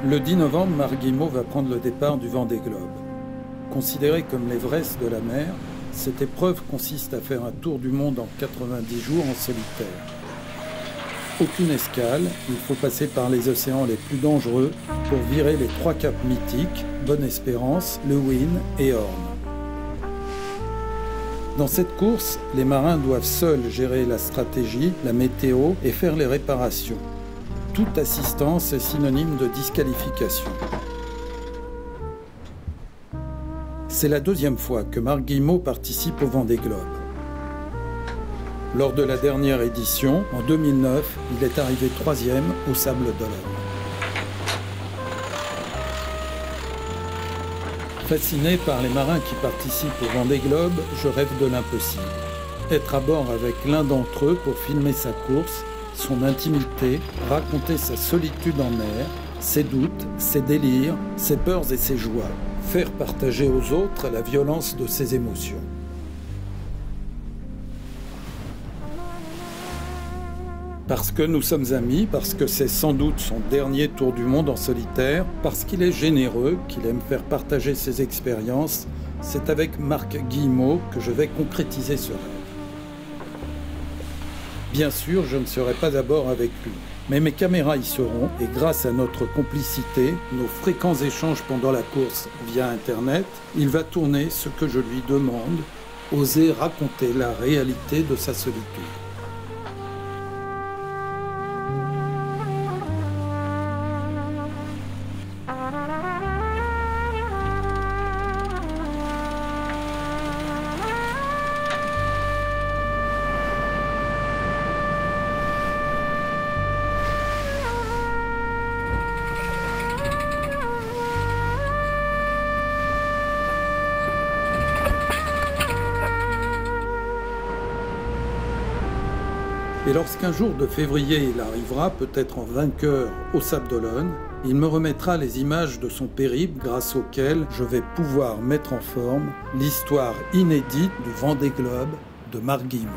Le 10 novembre, Marc Guillemot va prendre le départ du Vendée Globe. Considéré comme l'Everest de la mer, cette épreuve consiste à faire un tour du monde en 90 jours en solitaire. Aucune escale, il faut passer par les océans les plus dangereux pour virer les 3 caps mythiques, Bonne-Espérance, Lewin et Horn. Dans cette course, les marins doivent seuls gérer la stratégie, la météo et faire les réparations. Toute assistance est synonyme de disqualification. C'est la 2e fois que Marc Guillemot participe au Vendée Globe. Lors de la dernière édition, en 2009, il est arrivé 3e au Sables-d'Olonne. Fasciné par les marins qui participent au Vendée Globe, je rêve de l'impossible. Être à bord avec l'un d'entre eux pour filmer sa course, son intimité, raconter sa solitude en mer, ses doutes, ses délires, ses peurs et ses joies. Faire partager aux autres la violence de ses émotions. Parce que nous sommes amis, parce que c'est sans doute son dernier tour du monde en solitaire, parce qu'il est généreux, qu'il aime faire partager ses expériences, c'est avec Marc Guillemot que je vais concrétiser ce rêve. Bien sûr, je ne serai pas à bord avec lui, mais mes caméras y seront et grâce à notre complicité, nos fréquents échanges pendant la course via Internet, il va tourner ce que je lui demande, oser raconter la réalité de sa solitude. Et lorsqu'un jour de février il arrivera, peut-être en vainqueur au Sables-d'Olonne, il me remettra les images de son périple grâce auxquelles je vais pouvoir mettre en forme l'histoire inédite du Vendée Globe de Marc Guillemot.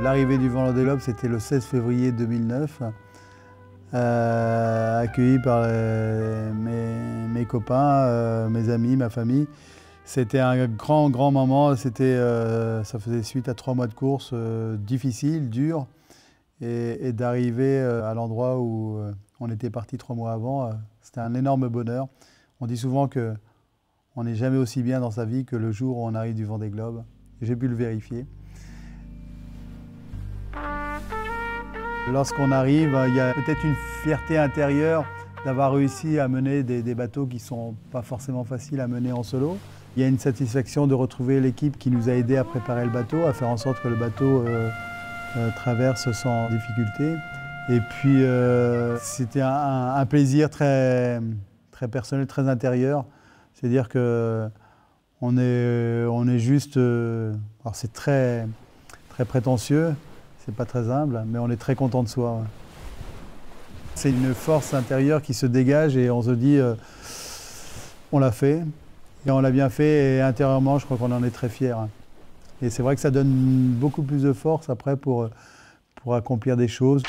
L'arrivée du Vendée Globe, c'était le 16 février 2009. Accueilli par mes copains, mes amis, ma famille. C'était un grand moment. Ça faisait suite à 3 mois de course difficiles, durs. Et d'arriver à l'endroit où on était parti 3 mois avant, c'était un énorme bonheur. On dit souvent qu'on n'est jamais aussi bien dans sa vie que le jour où on arrive du Vendée Globe. J'ai pu le vérifier. Lorsqu'on arrive, il y a peut-être une fierté intérieure d'avoir réussi à mener des bateaux qui ne sont pas forcément faciles à mener en solo. Il y a une satisfaction de retrouver l'équipe qui nous a aidés à préparer le bateau, à faire en sorte que le bateau traverse sans difficulté. Et puis c'était un plaisir très personnel, très intérieur. C'est-à-dire qu'on est juste... alors c'est très prétentieux. C'est pas très humble, mais on est très content de soi. Ouais. C'est une force intérieure qui se dégage et on se dit on l'a fait et on l'a bien fait et intérieurement je crois qu'on en est très fiers. Et c'est vrai que ça donne beaucoup plus de force après pour accomplir des choses.